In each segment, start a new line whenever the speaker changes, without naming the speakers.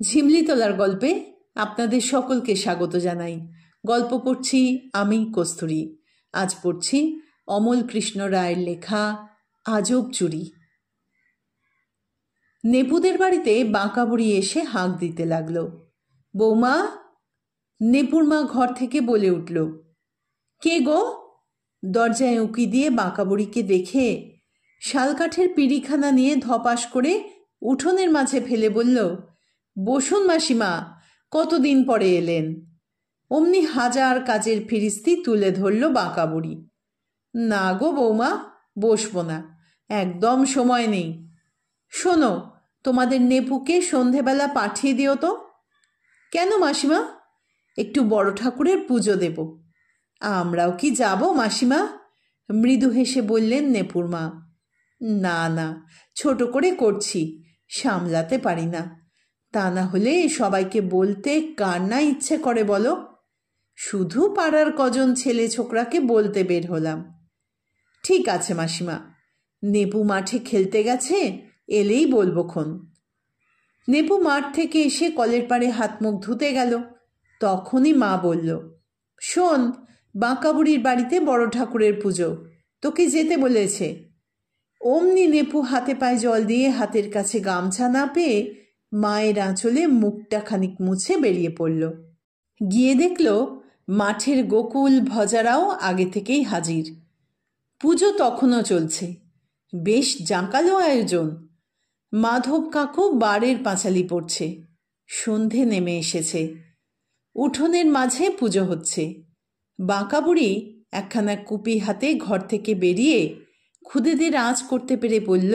ঝিমলি তোলার গল্পে আপনাদের সকলকে স্বাগত জানাই। গল্প পড়ছি আমি কস্তুরী। আজ পড়ছি অমল কৃষ্ণ রায়ের লেখা আজব চুরি। নেপুদের বাড়িতে বাঁকা বুড়ি এসে হাঁক দিতে লাগলো, বৌমা। নেপুর মা ঘর থেকে বলে উঠল, কে গো? দরজায় উঁকি দিয়ে বাঁকা বুড়িকে দেখে শালকাঠের পিঁড়িখানা নিয়ে ধপাস করে উঠোনের মাঝে ফেলে বলল, বসুন মাসিমা, কতদিন পরে এলেন। অমনি হাজার কাজের ফিরিস্তি তুলে ধরল বাঁকা বুড়ি। না গো বৌমা, বসবো না, একদম সময় নেই। শোনো, তোমাদের নেপুকে সন্ধেবেলা পাঠিয়ে দিও তো। কেন মাসিমা? একটু বড় ঠাকুরের পুজো দেব। আমরাও কি যাব মাসিমা? মৃদু হেসে বললেন নেপুর মা। না না, ছোট করে করছি, সামলাতে পারি না। তা না হলে সবাইকে বলতে কার না ইচ্ছে করে বলো? শুধু পাড়ার কজন ছেলে ছোকরাকে বলতে বের হলাম। ঠিক আছে মাসিমা, নেপু মাঠে খেলতে গেছে, এলেই বলবো খন। নেপু মাঠ থেকে এসে কলের পাড়ে হাত মুখ ধুতে গেল। তখনই মা বলল, শোন, বাঁকা বুড়ির বাড়িতে বড় ঠাকুরের পুজো, তোকে যেতে বলেছে। অমনি নেপু হাতে পায়ে জল দিয়ে হাতের কাছে গামছা না পেয়ে মায়ের আঁচলে মুখটা খানিক মুছে বেরিয়ে পড়ল। গিয়ে দেখল মাঠের গোকুল ভজারাও আগে থেকেই হাজির। পুজো তখনও চলছে, বেশ জাঁকালো আয়োজন। মাধব কাকু বারের পাঁচালি পড়ছে। সন্ধে নেমে এসেছে। উঠোনের মাঝে পুজো হচ্ছে। বাঁকা বুড়ি একখানা কুপি হাতে ঘর থেকে বেরিয়ে খুদেদের আঁচ করতে পেরে বলল,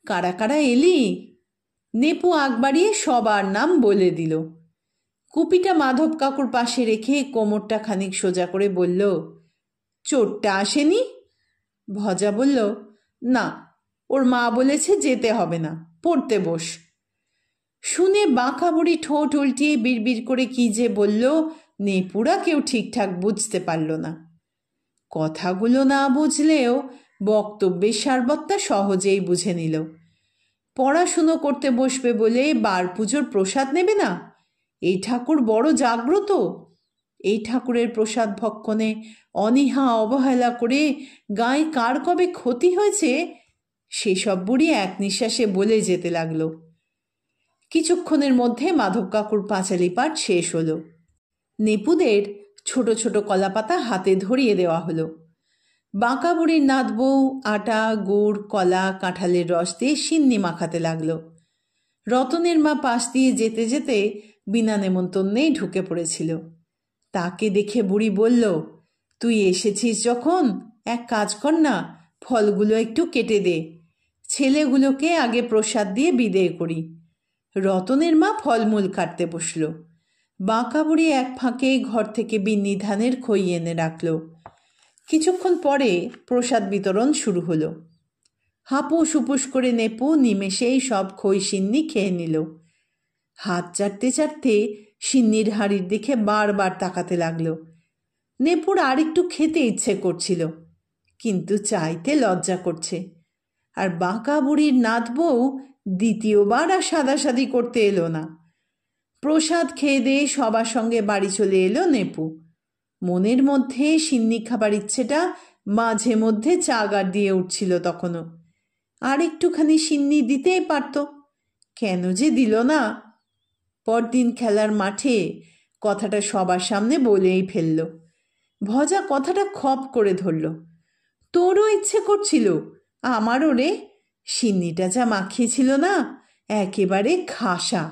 কারা কারা এলি? নেপু আগ বাড়িয়ে সবার নাম বলে দিল। কুপিটা মাধব কাকুর পাশে রেখে কোমরটা খানিক সোজা করে বলল, চোরটা আসেনি? ভজা বলল, না, ওর মা বলেছে যেতে হবে না, পড়তে বস। শুনে বাঁকা বুড়ি ঠোঁট উল্টিয়ে বিড়বিড় করে কি যে বলল, নেপুরা কেউ ঠিকঠাক বুঝতে পারল না। কথাগুলো না বুঝলেও বক্তব্যের সারবত্তা সহজেই বুঝে নিল। পড়াশুনো করতে বসবে বলে বার পুজোর প্রসাদ নেবে না? এই ঠাকুর বড় জাগ্রত। এই ঠাকুরের প্রসাদ ভক্ষণে অনীহা অবহেলা করে গায়ে কার কবে ক্ষতি হয়েছে সেসব বুড়ি এক নিঃশ্বাসে বলে যেতে লাগলো। কিছুক্ষণের মধ্যে মাধব কাকুর পাঁচালি পাঠ শেষ হলো। নেপুদের ছোট ছোট কলাপাতা হাতে ধরিয়ে দেওয়া হলো। বাঁকা বুড়ির নাত বউ আটা, গুড়, কলা, কাঁঠালের রস দিয়ে সিন্নি মাখাতে লাগলো। রতনের মা পাশ দিয়ে যেতে যেতে বিনা নেমন্তন্নেই ঢুকে পড়েছিল। তাকে দেখে বুড়ি বলল, তুই এসেছিস যখন এক কাজ কর না, ফলগুলো একটু কেটে দে, ছেলেগুলোকে আগে প্রসাদ দিয়ে বিদেয় করি। রতনের মা ফলমূল কাটতে বসল। বাঁকা বুড়ি এক ফাঁকে ঘর থেকে বিন্নি ধানের খই এনে রাখল। কিছুক্ষণ পরে প্রসাদ বিতরণ শুরু হলো। হাপুস উপুস করে নেপু নিমেষেই সব খই সিন্নি খেয়ে নিল। হাত চাটতে চাটতে সিন্নির হাঁড়ির দিকে বারবার তাকাতে লাগলো। নেপুর আর একটু খেতে ইচ্ছে করছিল, কিন্তু চাইতে লজ্জা করছে। আর বাঁকা বুড়ির নাত বউ দ্বিতীয়বার আর সাদাসাদি করতে এলো না। প্রসাদ খেয়ে দিয়ে সবার সঙ্গে বাড়ি চলে এলো নেপু। মনের মধ্যে সিন্নি খাবার ইচ্ছেটা মাঝে মধ্যে চাগার দিয়ে উঠছিল তখনও। আর একটুখানি সিন্নি দিতেই পারত, কেন যে দিল না? পরদিন খেলার মাঠে কথাটা সবার সামনে বলেই ফেলল। ভজা কথাটা খপ করে ধরল, তোরও ইচ্ছে করছিল, আমারও রে। সিন্নিটা যা মাখিয়েছিল না, একেবারে খাসা।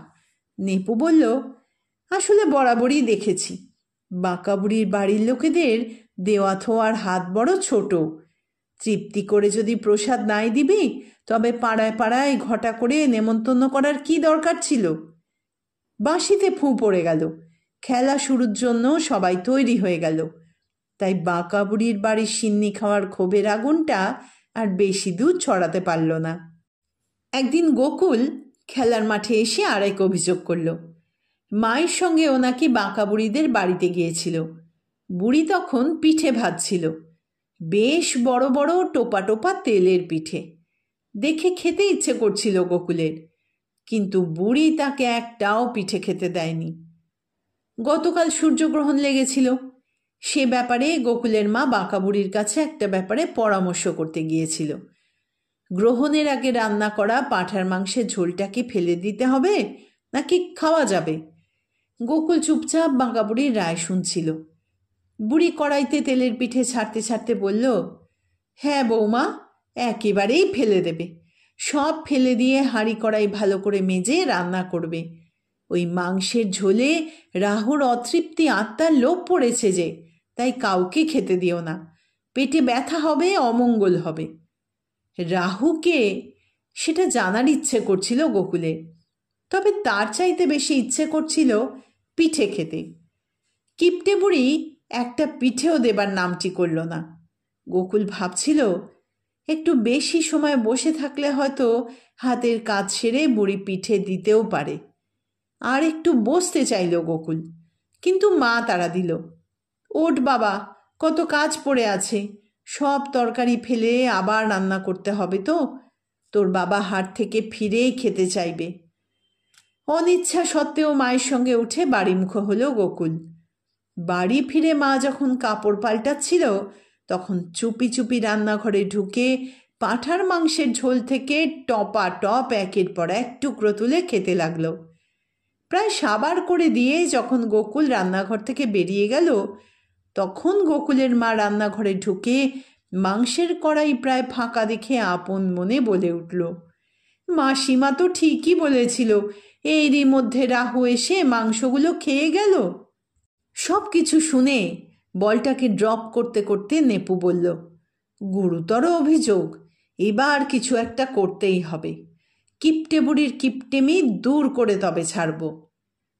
নেপু বলল, আসলে বরাবরই দেখেছি বাঁকা বুড়ির বাড়ির লোকেদের দেওয়া থোয়ার হাত বড় ছোট। তৃপ্তি করে যদি প্রসাদ নাই দিবি, তবে পাড়ায় পাড়ায় ঘটা করে নেমন্তন্ন করার কি দরকার ছিল? বাঁশিতে ফুঁ পড়ে গেল। খেলা শুরুর জন্য সবাই তৈরি হয়ে গেল। তাই বাঁকা বুড়ির বাড়ির সিন্নি খাওয়ার ক্ষোভের আগুনটা আর বেশি দূর ছড়াতে পারল না। একদিন গোকুল খেলার মাঠে এসে আরেক অভিযোগ করল। মায়ের সঙ্গে ও নাকি বাঁকা বুড়িদের বাড়িতে গিয়েছিল। বুড়ি তখন পিঠে ভাজছিল, বেশ বড় বড় টোপা টোপা তেলের পিঠে। দেখে খেতে ইচ্ছে করছিল গোকুলের, কিন্তু বুড়ি তাকে একটাও পিঠে খেতে দেয়নি। গতকাল সূর্যগ্রহণ লেগেছিল, সে ব্যাপারে গোকুলের মা বাঁকা বুড়ির কাছে একটা ব্যাপারে পরামর্শ করতে গিয়েছিল। গ্রহণের আগে রান্না করা পাঁঠার মাংসের ঝোলটাকে ফেলে দিতে হবে নাকি খাওয়া যাবে? গোকুল চুপচাপ বাঁকা বুড়ির রায় শুনছিল। বুড়ি কড়াইতে তেলের পিঠে ছাড়তে ছাড়তে বলল, হ্যাঁ বৌমা, একেবারেই ফেলে দেবে। সব ফেলে দিয়ে হাঁড়ি কড়াই ভালো করে মেজে রান্না করবে। ওই মাংসের ঝোলে রাহুর অতৃপ্তি আত্মার লোভ পড়েছে যে, তাই কাউকে খেতে দিও না। পেটে ব্যথা হবে, অমঙ্গল হবে। রাহুকে সেটা জানার ইচ্ছে করছিল গোকুলের, তবে তার চাইতে বেশি ইচ্ছে করছিল পিঠে খেতে। কিপটে বুড়ি একটা পিঠেও দেবার নামটি করল না। গোকুল ভাবছিল একটু বেশি সময় বসে থাকলে হয়তো হাতের কাজ সেরে বুড়ি পিঠে দিতেও পারে। আর একটু বসতে চাইল গোকুল, কিন্তু মা তাড়া দিল, ওঠ বাবা, কত কাজ পড়ে আছে, সব তরকারি ফেলে আবার রান্না করতে হবে তো, তোর বাবা হাট থেকে ফিরেই খেতে চাইবে। অনিচ্ছা সত্ত্বেও মায়ের সঙ্গে উঠে বাড়িমুখো হলো গোকুল। বাড়ি ফিরে মা যখন কাপড় পাল্টাচ্ছিল, তখন চুপি চুপি রান্নাঘরে ঢুকে পাঁঠার মাংসের ঝোল থেকে টপা টপ একের পর এক টুকরো তুলে খেতে লাগলো। প্রায় সাবার করে দিয়ে যখন গোকুল রান্নাঘর থেকে বেরিয়ে গেল, তখন গোকুলের মা রান্নাঘরে ঢুকে মাংসের কড়াই প্রায় ফাঁকা দেখে আপন মনে বলে উঠল, মাসিমা তো ঠিকই বলেছিল, এরই মধ্যে রাহু এসে মাংসগুলো খেয়ে গেল। সব কিছু শুনে বলটাকে ড্রপ করতে করতে নেপু বলল, গুরুতর অভিযোগ, এবার কিছু একটা করতেই হবে। কিপটে বুড়ির কিপটেমি দূর করে তবে ছাড়ব।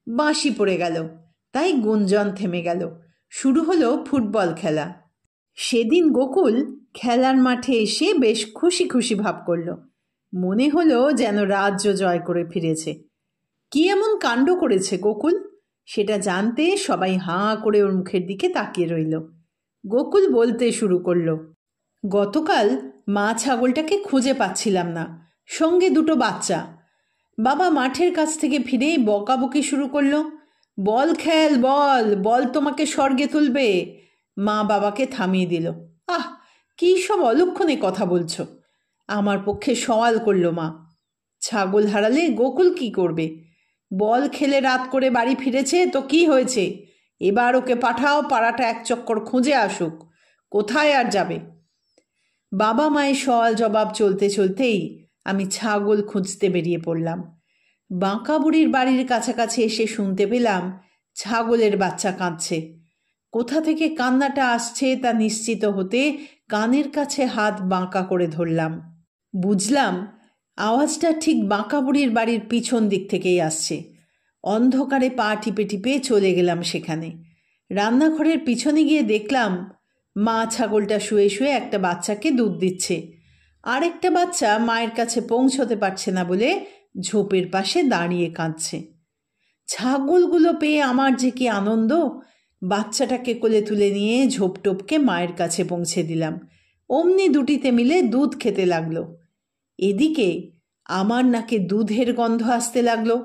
বাঁশি পড়ে গেল, তাই গুঞ্জন থেমে গেল। শুরু হলো ফুটবল খেলা। সেদিন গোকুল খেলার মাঠে এসে বেশ খুশি খুশি ভাব করল। মনে হলো যেন রাজ্য জয় করে ফিরেছে। কি এমন কাণ্ড করেছে গোকুল, সেটা জানতে সবাই হাঁ করে ওর মুখের দিকে তাকিয়ে রইল। গোকুল বলতে শুরু করল, গতকাল মা ছাগলটাকে খুঁজে পাচ্ছিলাম না, সঙ্গে দুটো বাচ্চা। বাবা মাঠের কাছ থেকে ফিরেই বকাবকি শুরু করলো, বল খেল, বল, বল তোমাকে স্বর্গে তুলবে। মা বাবাকে থামিয়ে দিল। আহ, কী সব অলক্ষণে কথা বলছো? আমার পক্ষে সওয়াল করলো মা। ছাগল হারালে গোকুল কি করবে? বল খেলে রাত করে বাড়ি ফিরেছে তো কি হয়েছে? এবার ওকে পাঠাও, পাড়াটা এক চক্কর খুঁজে আসুক। কোথায় আর যাবে? বাবা মায়ের সওয়াল জবাব চলতে চলতেই আমি ছাগল খুঁজতে বেরিয়ে পড়লাম। বাঁকা বুড়ির বাড়ির কাছাকাছি এসে শুনতে পেলাম ছাগলের বাচ্চা কাঁদছে। কোথা থেকে কান্নাটা আসছে তা নিশ্চিত হতে কানের কাছে হাত বাঁকা করে ধরলাম। বুঝলাম আওয়াজটা ঠিক বাঁকা বুড়ির বাড়ির পিছন দিক থেকেই আসছে। অন্ধকারে পা টিপে টিপে চলে গেলাম সেখানে। রান্নাঘরের পিছনে গিয়ে দেখলাম মা ছাগলটা শুয়ে শুয়ে একটা বাচ্চাকে দুধ দিচ্ছে। আরেকটা বাচ্চা মায়ের কাছে পৌঁছতে পারছে না বলে ঝোপের পাশে দাঁড়িয়ে কাঁদছে। ছাগলগুলো পেয়ে আমার যে কি আনন্দ! বাচ্চাটাকে কোলে তুলে নিয়ে ঝোপটোপকে মায়ের কাছে পৌঁছে দিলাম। অমনি দুটিতে মিলে দুধ খেতে লাগলো। এদিকে আমার নাকে দুধের গন্ধ আসতে লাগলো,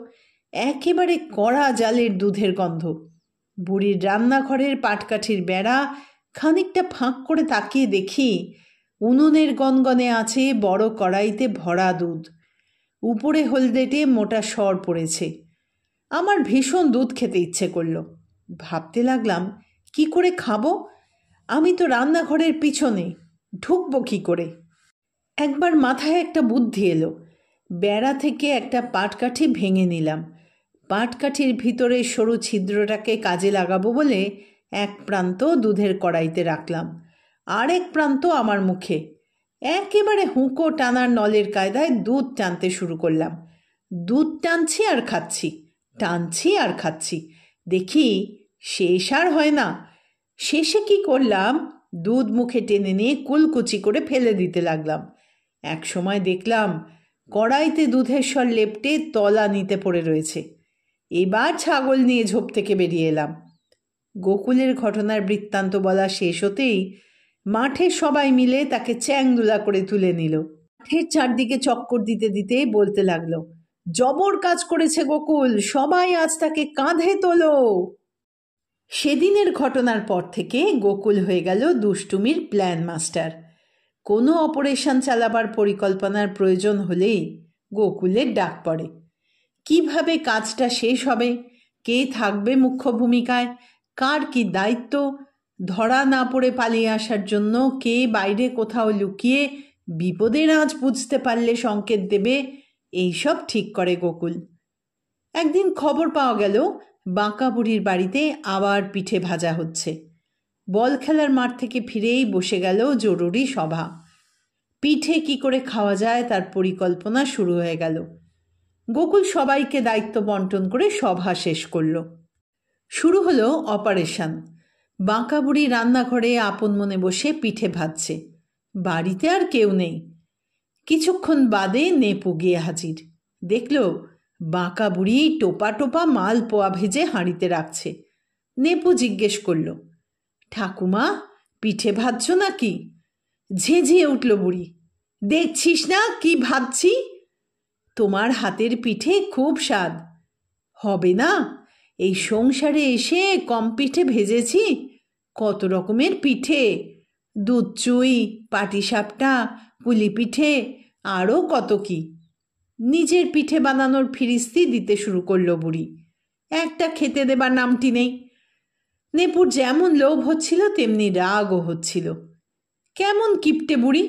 একেবারে কড়া জালের দুধের গন্ধ। বুড়ির রান্নাঘরের পাটকাঠির বেড়া খানিকটা ফাঁক করে তাকিয়ে দেখি উনুনের গনগনে আছে বড় কড়াইতে ভরা দুধ। উপরে হলদেটে মোটা সর পড়েছে। আমার ভীষণ দুধ খেতে ইচ্ছে করলো। ভাবতে লাগলাম, কি করে খাবো? আমি তো রান্নাঘরের পিছনে, ঢুকবো কি করে? একবার মাথায় একটা বুদ্ধি এলো। বেড়া থেকে একটা পাটকাঠি ভেঙে নিলাম। পাটকাঠির ভিতরে সরু ছিদ্রটাকে কাজে লাগাবো বলে এক প্রান্ত দুধের কড়াইতে রাখলাম, আরেক প্রান্ত আমার মুখে। একেবারে হুঁকো টানার নলের কায়দায় দুধ টানতে শুরু করলাম। দুধ টানছি আর খাচ্ছি, টানছি আর খাচ্ছি। দেখি শেষ আর হয় না। শেষে কি করলাম, দুধ মুখে টেনে নিয়ে কুলকুচি করে ফেলে দিতে লাগলাম। এক সময় দেখলাম কড়াইতে দুধের স্বর লেপটে তলা নিতে পড়ে রয়েছে। এবার ছাগল নিয়ে ঝোপ থেকে বেরিয়ে এলাম। গোকুলের ঘটনার বৃত্তান্ত বলা শেষ হতেই মাঠে সবাই মিলে তাকে চ্যাংদোলা করে তুলে নিল। মাঠের চারদিকে চক্কর দিতে দিতে বলতে লাগলো, জবর কাজ করেছে গোকুল, সবাই আজ তাকে কাঁধে তোলো। সেদিনের ঘটনার পর থেকে গোকুল হয়ে গেল দুষ্টুমির প্ল্যান মাস্টার। কোনো অপারেশন চালাবার পরিকল্পনার প্রয়োজন হলেই গোকুলের ডাক পড়ে। কিভাবে কাজটা শেষ হবে, কে থাকবে মুখ্য ভূমিকায়, কার কি দায়িত্ব, ধরা না পড়ে পালিয়ে আসার জন্য কে বাইরে কোথাও লুকিয়ে বিপদের আঁচ বুঝতে পারলে সংকেত দেবে, এইসব ঠিক করে গোকুল। একদিন খবর পাওয়া গেল বাঁকা বুড়ির বাড়িতে আবার পিঠে ভাজা হচ্ছে। বল খেলার মাঠ থেকে ফিরেই বসে গেল জরুরি সভা। পিঠে কি করে খাওয়া যায় তার পরিকল্পনা শুরু হয়ে গেল। গোকুল সবাইকে দায়িত্ব বন্টন করে সভা শেষ করল। শুরু হলো অপারেশন। বাঁকা বুড়ি রান্নাঘরে আপন মনে বসে পিঠে ভাজছে। বাড়িতে আর কেউ নেই। কিছুক্ষণ বাদে নেপু গিয়ে হাজির। দেখল বাঁকা বুড়ি টোপা টোপা মাল পোয়া ভেজে হাঁড়িতে রাখছে। নেপু জিজ্ঞেস করল, ঠাকুমা পিঠে ভাজছ নাকি? ঝেঁঝিয়ে উঠল বুড়ি, দেখছিস না কি ভাজছি? তোমার হাতের পিঠে খুব স্বাদ। হবে না, এই সংসারে এসে কম পিঠে ভেজেছি? কত রকমের পিঠে, দুধ চুই, পাটিসাপটা, পুলি পিঠে, আরও কত কি। নিজের পিঠে বানানোর ফিরিস্তি দিতে শুরু করলো বুড়ি। একটা খেতে দেবার নামটি নেই। নেপুর যেমন লোভ হচ্ছিল তেমনি রাগও হচ্ছিল। কেমন কিপটে বুড়ি,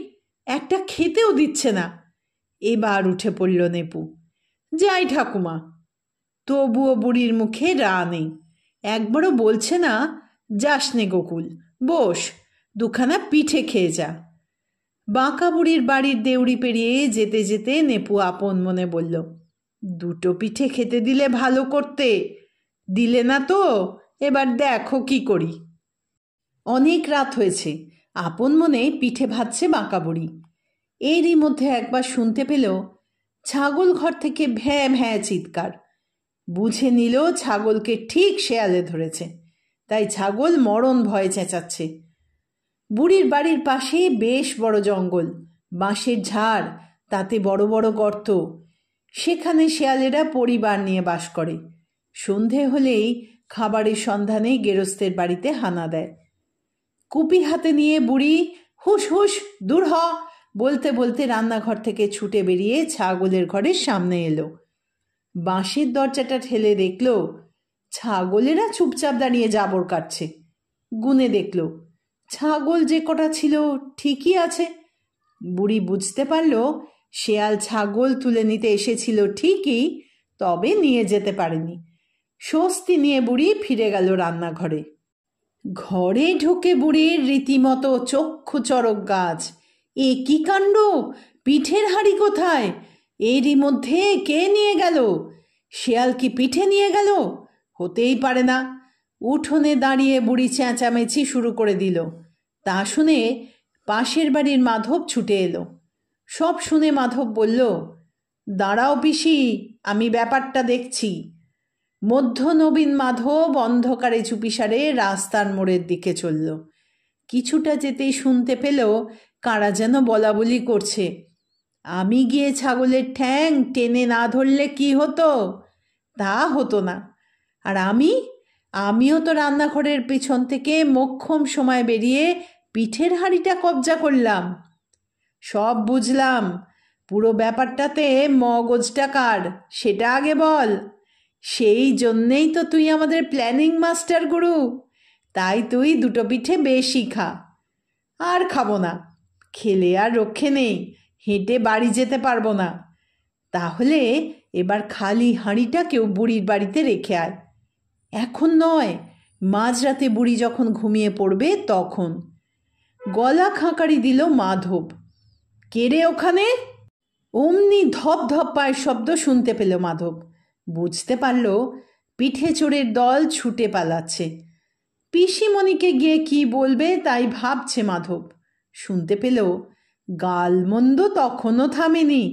একটা খেতেও দিচ্ছে না। এবার উঠে পড়ল নেপু, যাই ঠাকুমা। তবুও বুড়ির মুখে রা নেই। একবারও বলছে না, যাস নে গোকুল, বস, দুখানা পিঠে খেয়ে যা। বাঁকা বুড়ির বাড়ির দেউড়ি পেরিয়ে যেতে যেতে নেপু আপন মনে বলল, দুটো পিঠে খেতে দিলে ভালো করতে, দিলে না তো, এবার দেখো কি করি। অনেক রাত হয়েছে, আপন মনে পিঠে ভাজছে বাঁকা বুড়ি। এরই মধ্যে একবার শুনতে পেল ছাগল ঘর থেকে ভ্যাঁ ভ্যাঁ চিৎকার। বুঝে নিল ছাগলকে ঠিক শেয়ালে ধরেছে, তাই ছাগল মরণ ভয়ে চেঁচাচ্ছে। বুড়ির বাড়ির পাশে বেশ বড় জঙ্গল, বাঁশের ঝাড়, তাতে বড় বড় গর্ত। সেখানে শেয়ালেরা পরিবার নিয়ে বাস করে। সন্ধে হলেই খাবারের সন্ধানে গেরস্তের বাড়িতে হানা দেয়। কুপি হাতে নিয়ে বুড়ি হুস হুস দূর হ বলতে বলতে রান্নাঘর থেকে ছুটে বেরিয়ে ছাগলের ঘরের সামনে এলো। বাঁশের দরজাটা ঠেলে দেখল ছাগলেরা চুপচাপ দাঁড়িয়ে জাবর কাটছে। গুনে দেখল ছাগল যে কটা ছিল ঠিকই আছে। বুড়ি বুঝতে পারল শেয়াল ছাগল তুলে নিতে এসেছিল ঠিকই, তবে নিয়ে যেতে পারেনি। স্বস্তি নিয়ে বুড়ি ফিরে গেল রান্নাঘরে। ঘরে ঢুকে বুড়ির রীতিমতো চক্ষু চড়ক গাছ। এ কি কাণ্ড, পিঠের হাঁড়ি কোথায়? এরই মধ্যে কে নিয়ে গেল? শেয়াল কি পিঠে নিয়ে গেল? হতেই পারে না। উঠোনে দাঁড়িয়ে বুড়ি চেঁচামেচি শুরু করে দিল। তা শুনে পাশের বাড়ির মাধব ছুটে এলো। সব শুনে মাধব বলল, দাঁড়াও পিসি, আমি ব্যাপারটা দেখছি। মধ্য নবীন মাধব অন্ধকারে চুপিসারে রাস্তার মোড়ের দিকে চলল। কিছুটা যেতেই শুনতে পেল কারা যেন বলা বলি করছে, আমি গিয়ে ছাগলের ঠ্যাং টেনে না ধরলে কি হতো? তা হতো না। আর আমিও তো রান্নাঘরের পেছন থেকে মোক্ষম সময় বেরিয়ে পিঠের হাঁড়িটা কবজা করলাম। সব বুঝলাম, পুরো ব্যাপারটাতে মগজটা কার সেটা আগে বল। সেই জন্যেই তো তুই আমাদের প্ল্যানিং মাস্টার গুরু। তাই তুই দুটো পিঠে বেশি খা। আর খাবো না, খেলে আর রক্ষে নেই, হেঁটে বাড়ি যেতে পারবো না। তাহলে এবার খালি হাঁড়িটা কেউ বুড়ির বাড়িতে রেখে আয়। এখন নয়, মাঝরাতে বুড়ি যখন ঘুমিয়ে পড়বে তখন। গলা খাঁকারি দিল মাধব, কে রে ওখানে? অমনি ধপ ধপ পায়ের শব্দ শুনতে পেল মাধব। বুঝতে পারল পিঠে চোরের দল ছুটে পালাচ্ছে। পিসিমণিকে গিয়ে কি বলবে তাই ভাবছে মাধব। শুনতে পেল গালমন্দ তখনও থামেনি।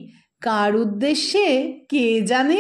কার উদ্দেশ্যে কে জানে।